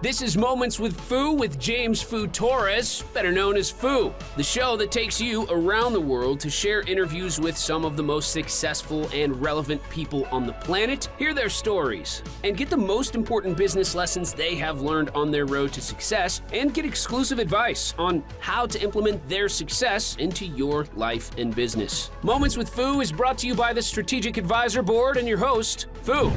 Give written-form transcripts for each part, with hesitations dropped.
This is Moments with Foo with James Foo Torres, better known as Foo, the show that takes you around the world to share interviews with some of the most successful and relevant people on the planet, hear their stories, and get the most important business lessons they have learned on their road to success, and get exclusive advice on how to implement their success into your life and business. Moments with Foo is brought to you by the Strategic Advisor Board and your host, Foo.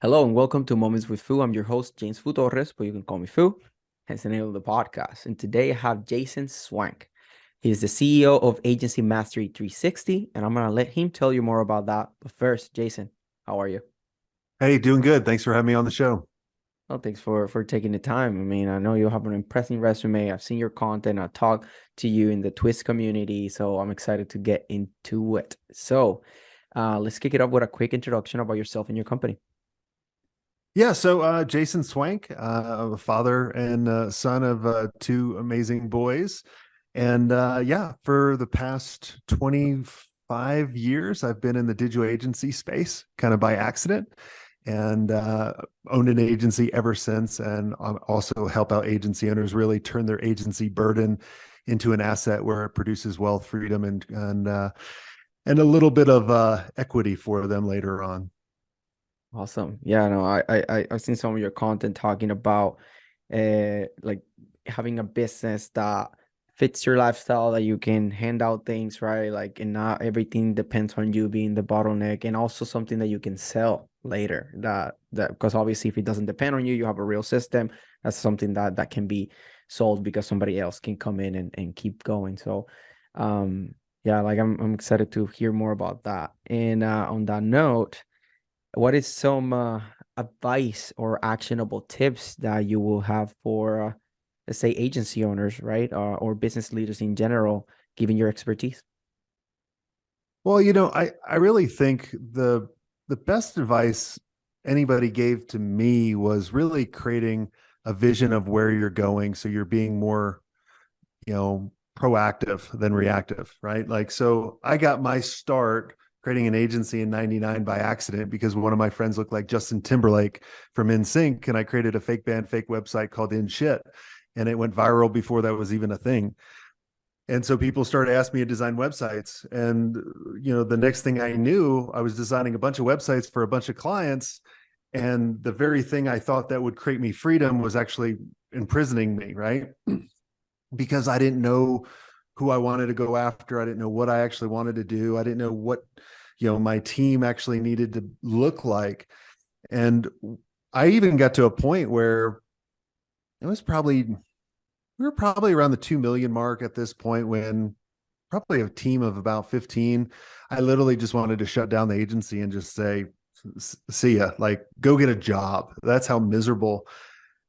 Hello and welcome to Moments with Foo. I'm your host, James Foo Torres, but you can call me Foo, hence the name of the podcast. And today I have Jason Swenk. He's the CEO of Agency Mastery 360, and I'm going to let him tell you more about that. But first, Jason, how are you? Hey, doing good. Thanks for having me on the show. Well, thanks for taking the time. I mean, I know you have an impressive resume. I've seen your content. I talked to you in the Twist community, so I'm excited to get into it. So let's kick it up with a quick introduction about yourself and your company. Yeah, so Jason Swenk, a father and son of two amazing boys. And for the past 25 years, I've been in the digital agency space kind of by accident and owned an agency ever since. And also help out agency owners really turn their agency burden into an asset where it produces wealth, freedom, and a little bit of equity for them later on. Awesome. Yeah, no, I've seen some of your content talking about like having a business that fits your lifestyle, that you can hand out things, right? Like, and not everything depends on you being the bottleneck, and also something that you can sell later. That because obviously if it doesn't depend on you, you have a real system. That's something that can be sold because somebody else can come in and keep going. So yeah, like I'm excited to hear more about that. And on that note, what is some advice or actionable tips that you will have for, let's say, agency owners, right? Or business leaders in general, given your expertise? Well, I really think the best advice anybody gave to me was really creating a vision of where you're going. So you're being more, proactive than reactive, right? Like, so I got my start creating an agency in 99 by accident because one of my friends looked like Justin Timberlake from NSYNC, and I created a fake band, fake website called In Shit, and it went viral before that was even a thing. And so people started asking me to design websites, and the next thing I knew, I was designing a bunch of websites for a bunch of clients, and the very thing I thought that would create me freedom was actually imprisoning me, right? Because I didn't know who I wanted to go after. I didn't know what I actually wanted to do. I didn't know what, my team actually needed to look like. And I even got to a point where we were probably around the 2 million mark at this point, when probably a team of about 15, I literally just wanted to shut down the agency and just say, see ya, like, go get a job. That's how miserable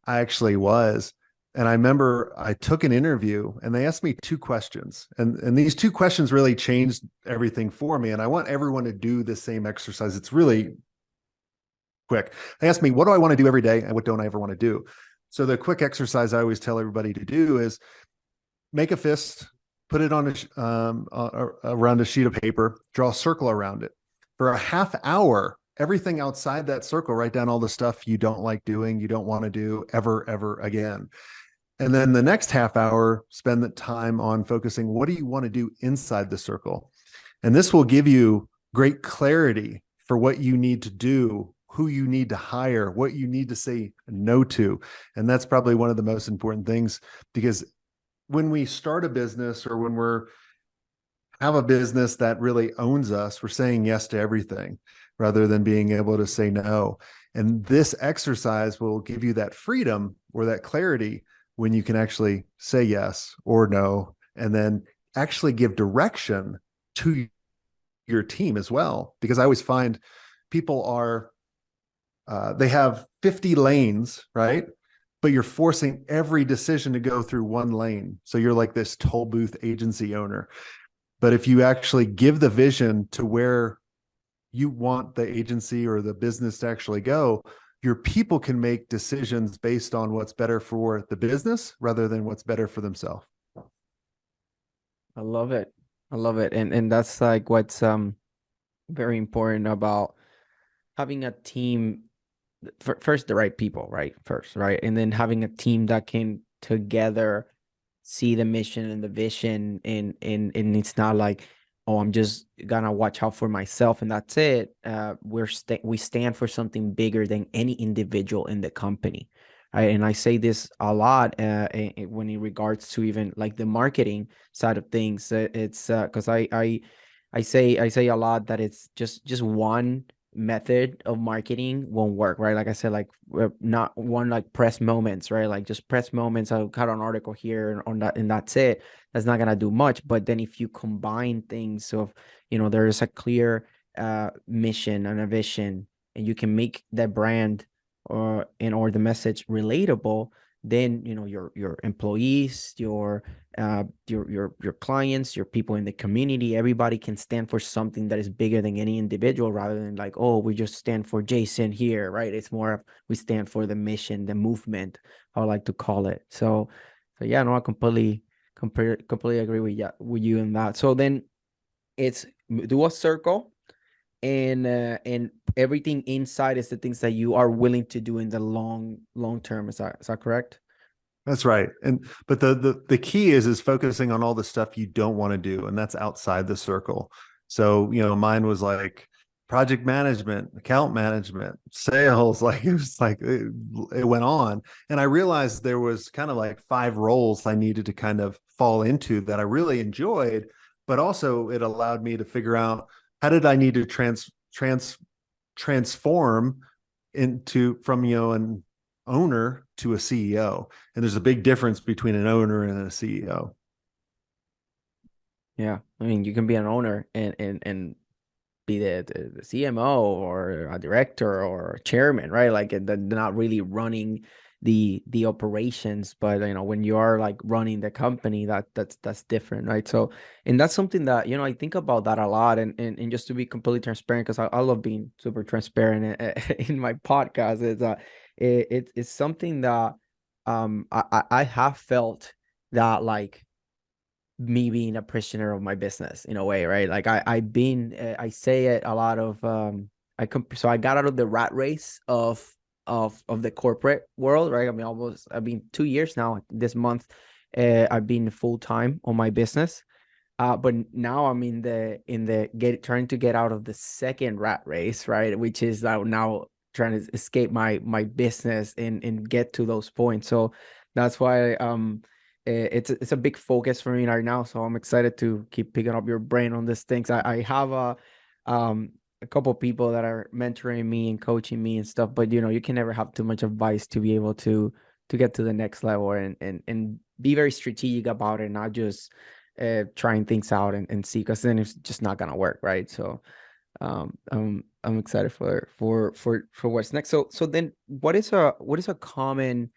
I actually was. And I remember I took an interview and they asked me two questions. And these two questions really changed everything for me. And I want everyone to do the same exercise. It's really quick. They asked me, what do I want to do every day? And what don't I ever want to do? So the quick exercise I always tell everybody to do is make a fist, put it on around a sheet of paper, draw a circle around it. For a half hour, everything outside that circle, write down all the stuff you don't like doing, you don't want to do ever again. And then the next half hour, spend the time on focusing, what do you want to do inside the circle? And this will give you great clarity for what you need to do, who you need to hire, what you need to say no to. And that's probably one of the most important things, because when we start a business, or when have a business that really owns us, we're saying yes to everything rather than being able to say no. And this exercise will give you that freedom or that clarity when you can actually say yes or no, and then actually give direction to your team as well. Because I always find people they have 50 lanes, right? But you're forcing every decision to go through one lane. So you're like this toll booth agency owner. But if you actually give the vision to where you want the agency or the business to actually go, your people can make decisions based on what's better for the business rather than what's better for themselves. I love it. And that's like what's very important about having a team, first the right people, right? First, right? And then having a team that can together see the mission and the vision, and it's not like, oh, I'm just gonna watch out for myself and that's it. We stand for something bigger than any individual in the company, right? And I say this a lot when in regards to even like the marketing side of things. It's because I say a lot that it's just one method of marketing won't work, right? Like I said, like not one like press moments, right? Like just press moments. I'll cut an article here on that, and that's it. That's not gonna do much. But then if you combine things of, there is a clear mission and a vision, and you can make that brand or the message relatable, then your employees, your clients, your people in the community, everybody can stand for something that is bigger than any individual, rather than like, oh, we just stand for Jason here, right? It's more of we stand for the mission, the movement, I would like to call it. So yeah, no, I completely agree with you in that. So then it's do a circle, and everything inside is the things that you are willing to do in the long term. Is that correct? That's right. But the key is focusing on all the stuff you don't want to do, and that's outside the circle. So, mine was like project management, account management, sales, like it was like it went on. And I realized there was kind of like 5 roles I needed to kind of fall into that I really enjoyed, but also it allowed me to figure out how did I need to transform from an owner to a CEO. And there's a big difference between an owner and a CEO. Yeah, I mean, you can be an owner and be the CMO or a director or a chairman, right? Like they're not really running the operations, but when you are like running the company, that's different, right? So, and that's something that I think about that a lot, and just to be completely transparent, because I love being super transparent in my podcast. It's something that I have felt that, like, me being a prisoner of my business in a way, right? Like I say it a lot of so I got out of the rat race of the corporate world, right? I mean, I've been 2 years now this month. I've been full time on my business. But now I'm trying to get out of the second rat race, right? Which is now trying to escape my business and get to those points. So that's why it's a big focus for me right now. So I'm excited to keep picking up your brain on these things. I have a couple of people that are mentoring me and coaching me and stuff, but you can never have too much advice to be able to get to the next level, and be very strategic about it, not just trying things out and see, because then it's just not gonna work, right? So I'm excited for what's next. So then what is a common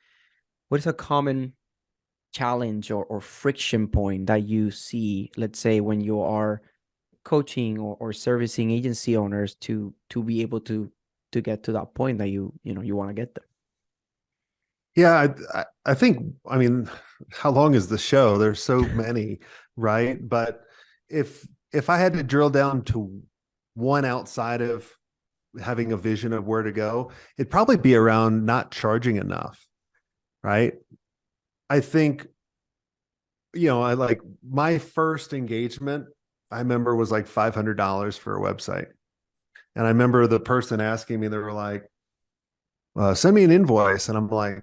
challenge or friction point that you see, let's say, when you are coaching or servicing agency owners to be able to get to that point that you want to get there? Yeah, I think, I mean, how long is the show? There's so many, right? But if I had to drill down to one outside of having a vision of where to go, it'd probably be around not charging enough, right? I think, I like my first engagement, I remember was like $500 for a website. And I remember the person asking me, they were like, send me an invoice. And I'm like,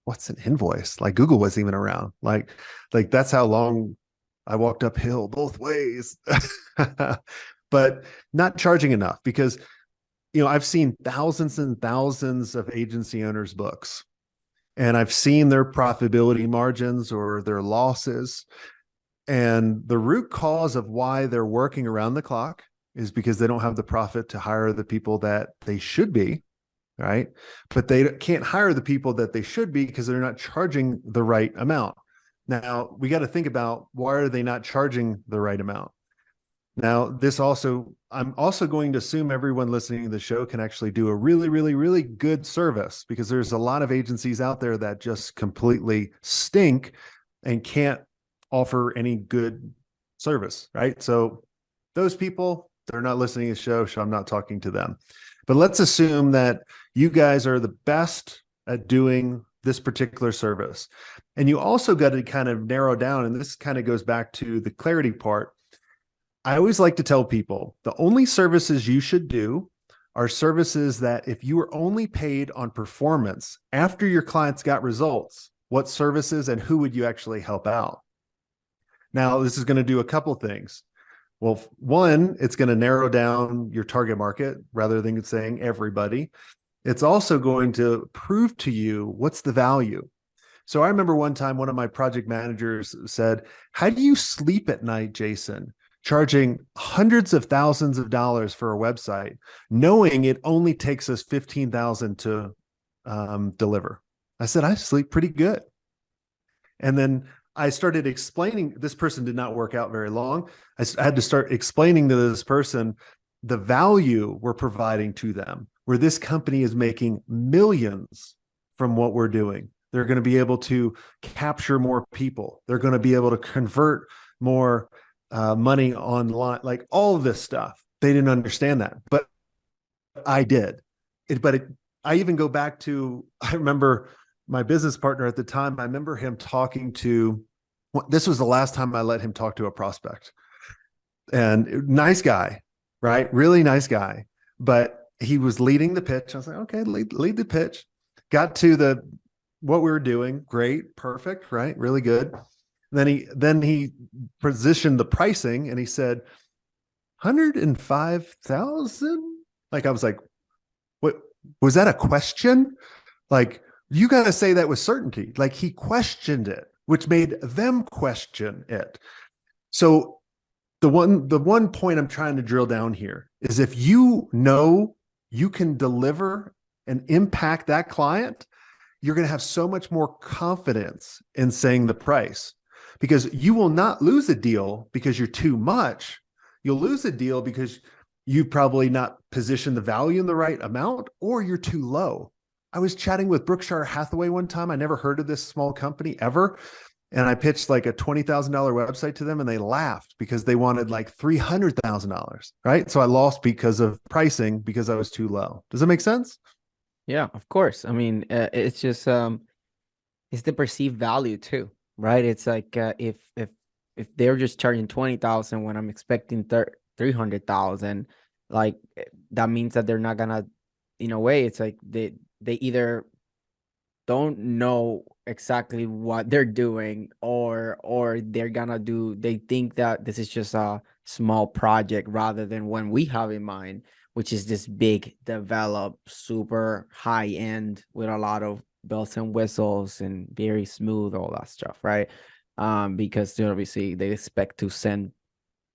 what's an invoice? Like Google wasn't even around. Like that's how long I walked uphill both ways. But not charging enough, because, I've seen thousands and thousands of agency owners' books, and I've seen their profitability margins or their losses. And the root cause of why they're working around the clock is because they don't have the profit to hire the people that they should be, right? But they can't hire the people that they should be because they're not charging the right amount. Now, we got to think about, why are they not charging the right amount? Now, I'm also going to assume everyone listening to the show can actually do a really, really, really good service, because there's a lot of agencies out there that just completely stink and can't offer any good service, right? So those people They're not listening to the show, so I'm not talking to them. But let's assume that you guys are the best at doing this particular service. And you also got to kind of narrow down, and this kind of goes back to the clarity part. I always like to tell people the only services you should do are services that if you were only paid on performance after your clients got results, what services and who would you actually help out? Now, this is going to do a couple things. Well, one, it's going to narrow down your target market rather than saying everybody. It's also going to prove to you what's the value. So I remember one time one of my project managers said, "How do you sleep at night, Jason, charging hundreds of thousands of dollars for a website, knowing it only takes us 15,000 to deliver?" I said, "I sleep pretty good." And then I started explaining, this person did not work out very long. I had to start explaining to this person the value we're providing to them, where this company is making millions from what we're doing. They're going to be able to capture more people. They're going to be able to convert more money online, like all of this stuff. They didn't understand that, but I did. I even go back to, I remember my business partner at the time, I remember him talking to, this was the last time I let him talk to a prospect. And nice guy, right? Really nice guy. But he was leading the pitch. I was like, okay, lead the pitch. Got to what we were doing. Great, perfect, right? Really good. Then he positioned the pricing and he said, 105,000. Like, I was like, what was that a question? Like, you got to say that with certainty. Like, he questioned it, which made them question it. So the one point I'm trying to drill down here is, if you know you can deliver and impact that client, you're going to have so much more confidence in saying the price, because you will not lose a deal because you're too much. You'll lose a deal because you probably not positioned the value in the right amount, or you're too low. I was chatting with Berkshire Hathaway one time. I never heard of this small company ever. And I pitched like a $20,000 website to them, and they laughed because they wanted like $300,000, right? So I lost because of pricing, because I was too low. Does that make sense? Yeah, of course. I mean, it's just it's the perceived value too, right? It's like if they're just charging 20,000 when I'm expecting 300,000, like that means that they're not gonna, in a way, it's like they either don't know exactly what they're doing, or they're gonna do, they think that this is just a small project rather than one we have in mind, which is this big developed super high end with a lot of bells and whistles and very smooth, all that stuff, right? Because obviously they expect to send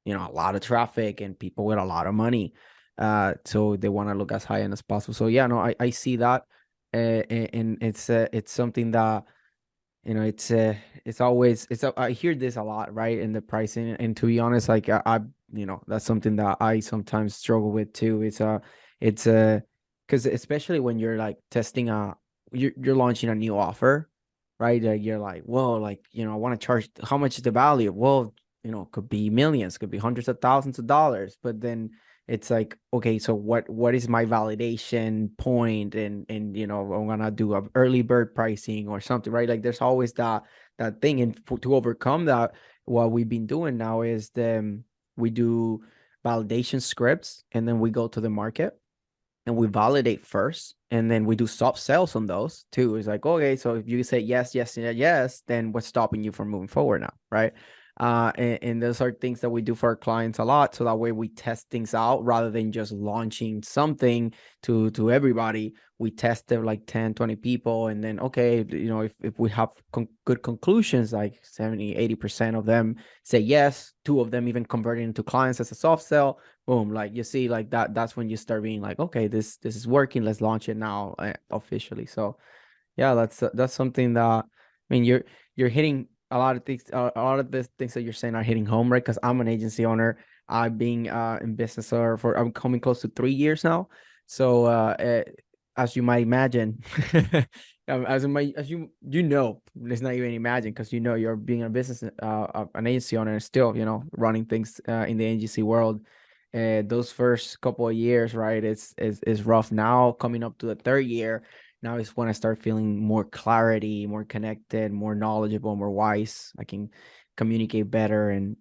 a lot of traffic and people with a lot of money, so they want to look as high end as possible. So yeah, no, I see that. And it's something that it's always I hear this a lot, right, in the pricing. And to be honest, like I that's something that I sometimes struggle with too. It's because especially when you're like testing you're launching a new offer, right? You're like, well, like, I want to charge, how much is the value? Well, could be millions, could be hundreds of thousands of dollars, but then it's like, okay, so what is my validation point? And I'm gonna do a early bird pricing or something, right? Like there's always that thing. And to overcome that, what we've been doing now is we do validation scripts, and then we go to the market and we validate first, and then we do soft sales on those too. It's like, okay, so if you say yes, yes, and yes, then what's stopping you from moving forward now, right? And those are things that we do for our clients a lot, so that way we test things out rather than just launching something to everybody. We test it like 10, 20 people, and then, okay, if we have good conclusions, like 70-80% of them say yes, 2 of them even converting into clients as a soft sell, boom, like you see, like that's when you start being like, okay, this is working, let's launch it now, officially. So yeah, that's something that, I mean, you're hitting a lot of things. A lot of the things that you're saying are hitting home, right? Because I'm an agency owner. I've been in business I'm coming close to 3 years now. So as you might imagine, as you let's not even imagine, because you're being a business an agency owner, and still running things in the agency world. those first couple of years, right? It's rough. Now coming up to the third year, now is when I start feeling more clarity, more connected, more knowledgeable, more wise. I can communicate better, and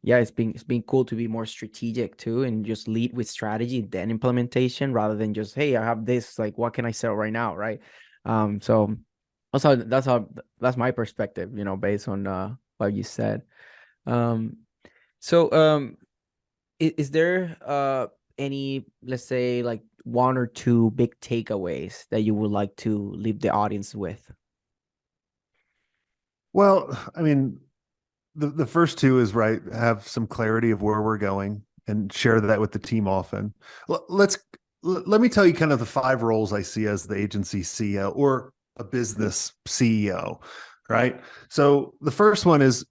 yeah, it's been cool to be more strategic too, and just lead with strategy, then implementation, rather than just, hey, I have this, like, what can I sell right now, right? So also that's my perspective, based on what you said. Um, so is there any, let's say, like one or two big takeaways that you would like to leave the audience with? Well, I mean, the first two is right. Have some clarity of where we're going and share that with the team often. Let me tell you kind of the five roles I see as the agency CEO or a business CEO, right? So the first one is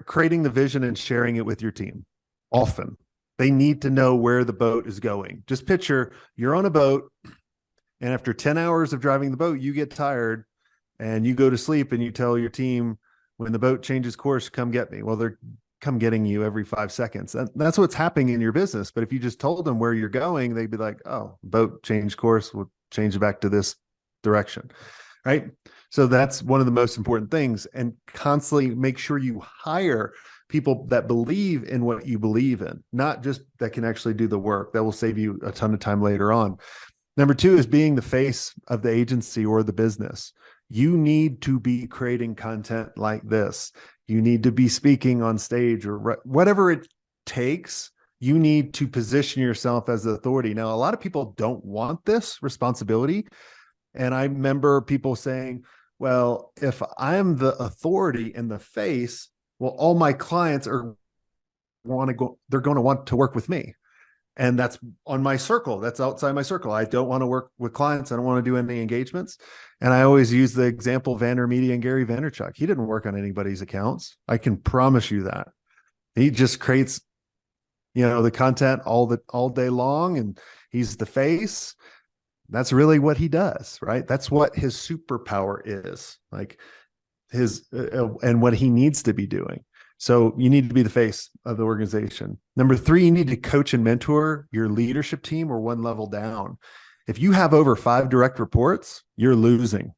creating the vision and sharing it with your team often. They need to know where the boat is going. Just picture you're on a boat, and after 10 hours of driving the boat, you get tired and you go to sleep and you tell your team, when the boat changes course, come get me. Well, they're come getting you every 5 seconds. That's what's happening in your business. But if you just told them where you're going, they'd be like, oh, boat changed course. We'll change it back to this direction. Right. So that's one of the most important things. And constantly make sure you hire people that believe in what you believe in, not just that can actually do the work. That will save you a ton of time later on. Number two is being the face of the agency or the business. You need to be creating content like this. You need to be speaking on stage or whatever it takes. You need to position yourself as the authority. Now, a lot of people don't want this responsibility. And I remember people saying, well, if I'm the authority and the face, well, all my clients they're going to want to work with me. And that's on my circle. That's outside my circle. I don't want to work with clients. I don't want to do any engagements. And I always use the example of VaynerMedia and Gary Vaynerchuk. He didn't work on anybody's accounts. I can promise you that. He just creates, the content all day long, and he's the face. That's really what he does, right? That's what his superpower is, like and what he needs to be doing. So you need to be the face of the organization. Number three, you need to coach and mentor your leadership team or one level down. If you have over 5 direct reports, you're losing,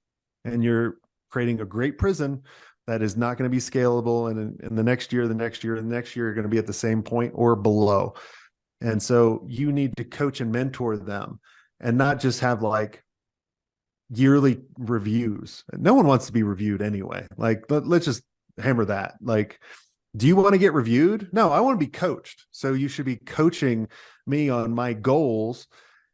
and you're creating a great prison that is not going to be scalable. And in the next year, you're going to be at the same point or below. And so you need to coach and mentor them, and not just have like yearly reviews. No one wants to be reviewed anyway. Like, let's just hammer that. Like, do you want to get reviewed? No, I want to be coached. So you should be coaching me on my goals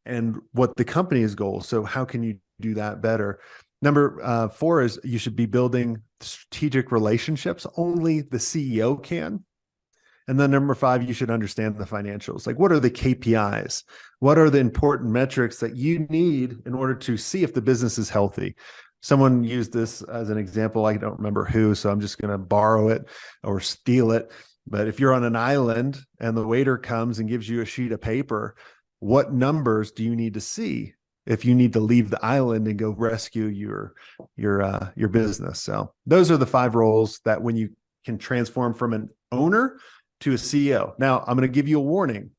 and what the company's goals. So how can you do that better? Number 4 is you should be building strategic relationships. Only the CEO can. And then number 5, you should understand the financials. Like, what are the KPIs? What are the important metrics that you need in order to see if the business is healthy? Someone used this as an example. I don't remember who, so I'm just going to borrow it or steal it. But if you're on an island and the waiter comes and gives you a sheet of paper, what numbers do you need to see if you need to leave the island and go rescue your business? So those are the 5 roles that when you can transform from an owner to a CEO. Now, I'm going to give you a warning.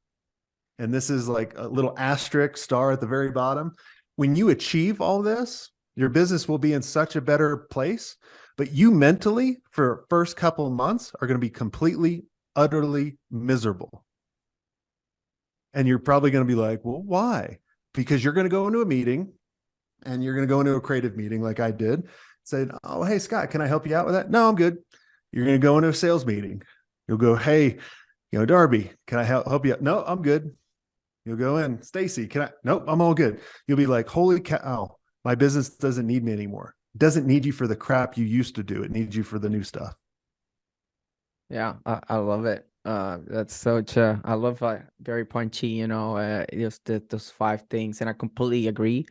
And this is like a little asterisk star at the very bottom. When you achieve all this, your business will be in such a better place, but you mentally for first couple of months are going to be completely, utterly miserable. And you're probably going to be like, well, why? Because you're going to go into a meeting, and you're going to go into a creative meeting like I did, say, oh, hey, Scott, can I help you out with that? No, I'm good. You're going to go into a sales meeting. You'll go, hey, Darby, can I help you? No, I'm good. You'll go in, Stacy, can I? Nope, I'm all good. You'll be like, holy cow, my business doesn't need me anymore. It doesn't need you for the crap you used to do. It needs you for the new stuff. Yeah, I love it. That's such I love very punchy, just those 5 things, and I completely agree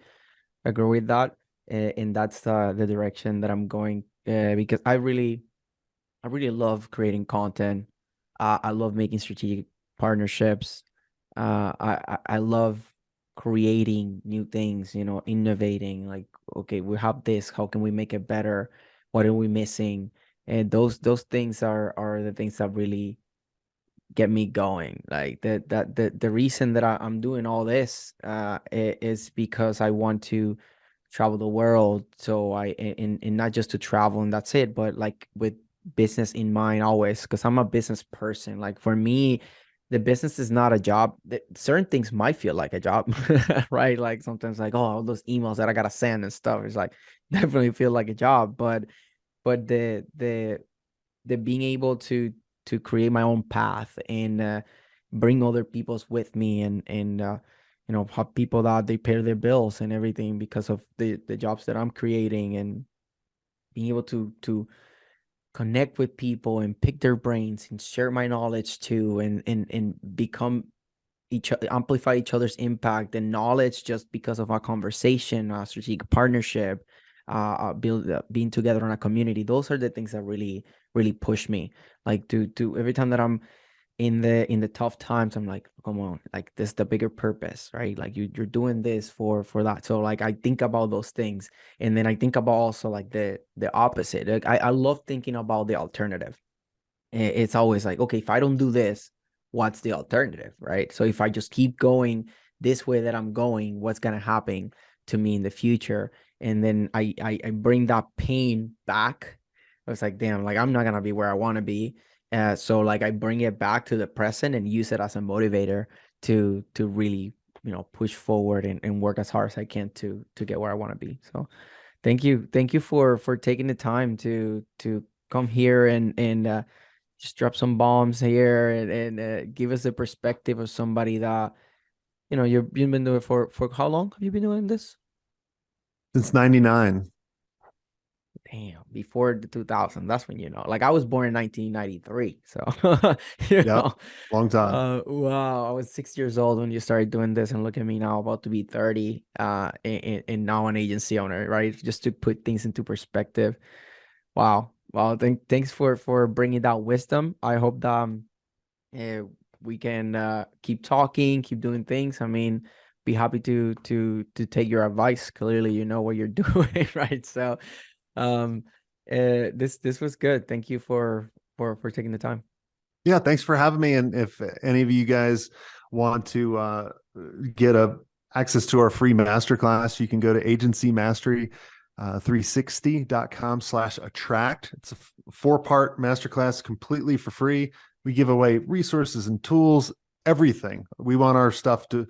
with that. And that's the direction that I'm going, because I really love creating content. I love making strategic partnerships. I love creating new things, innovating. Like, okay, we have this. How can we make it better? What are we missing? And those things are the things that really get me going. Like the reason that I'm doing all this is because I want to travel the world. So and not just to travel and that's it, but like with business in mind always, because I'm a business person. Like for me, the business is not a job. Certain things might feel like a job, right? Like sometimes like, oh, all those emails that I gotta send and stuff. It's like definitely feel like a job, but the being able to create my own path and bring other people's with me and have people that they pay their bills and everything because of the jobs that I'm creating, and being able to connect with people and pick their brains and share my knowledge too, and become amplify each other's impact and knowledge just because of our conversation, strategic partnership, being together in a community. Those are the things that really push me. Like to every time that I'm in the tough times, I'm like, come on, like this is the bigger purpose, right? Like you're doing this for that. So like I think about those things, and then I think about also like the opposite. Like I love thinking about the alternative. It's always like, okay, if I don't do this, what's the alternative, right? So if I just keep going this way that I'm going, what's gonna happen to me in the future? And then I bring that pain back. I was like, damn, like I'm not gonna be where I want to be. So like I bring it back to the present and use it as a motivator to really push forward and work as hard as I can to get where I want to be. So thank you for taking the time to come here and just drop some bombs here and give us the perspective of somebody that you've been doing for how long have you been doing this? Since 99. Damn, before the 2000. That's when like I was born in 1993, so you know long time. wow, I was 6 years old when you started doing this, and look at me now, about to be 30, and now an agency owner, right? Just to put things into perspective. Wow. Well, thanks for bringing that wisdom. I hope that we can keep talking, keep doing things. I mean, be happy to take your advice. Clearly, you know what you're doing, right? So, this was good. Thank you for taking the time. Yeah, thanks for having me. And if any of you guys want to get access to our free masterclass, you can go to agencymastery360.com/attract. It's a 4-part masterclass completely for free. We give away resources and tools, everything. We want our stuff to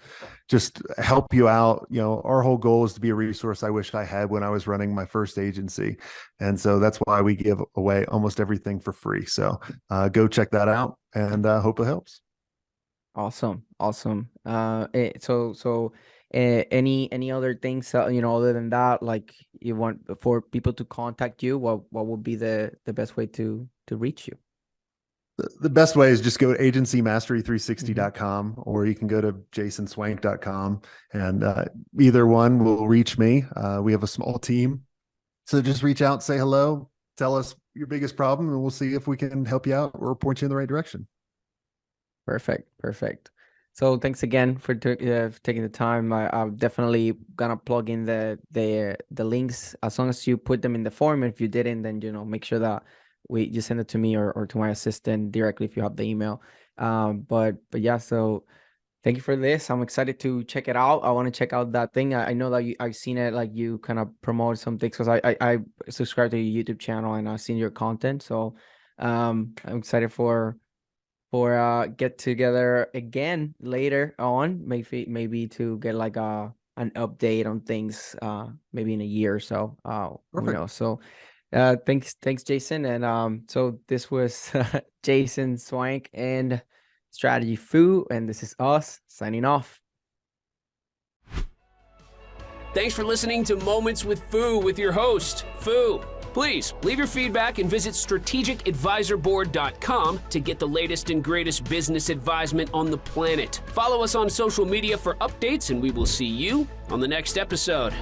just help you out. Our whole goal is to be a resource I wish I had when I was running my first agency. And so that's why we give away almost everything for free. So go check that out, and hope it helps. Awesome. Any other things, other than that, like you want for people to contact you, what would be the best way to reach you? The best way is just go to agencymastery360.com, or you can go to jasonswank.com, and either one will reach me. We have a small team, so just reach out, say hello, tell us your biggest problem, and we'll see if we can help you out or point you in the right direction. Perfect. So thanks again for taking the time. I'm definitely gonna plug in the links as long as you put them in the form. If you didn't, then make sure that you send it to me or to my assistant directly if you have the email. But yeah, so thank you for this. I'm excited to check it out. I want to check out that thing. I know that I've seen it, like you kind of promote some things, because I subscribe to your YouTube channel and I've seen your content. So I'm excited for get together again later on, maybe to get like an update on things, maybe in a year or so. So thanks Jason. And so this was Jason Swenk and Strategy Foo, and this is us signing off. Thanks for listening to Moments with Foo with your host, Foo. Please leave your feedback and visit strategicadvisorboard.com to get the latest and greatest business advisement on the planet. Follow us on social media for updates, and we will see you on the next episode.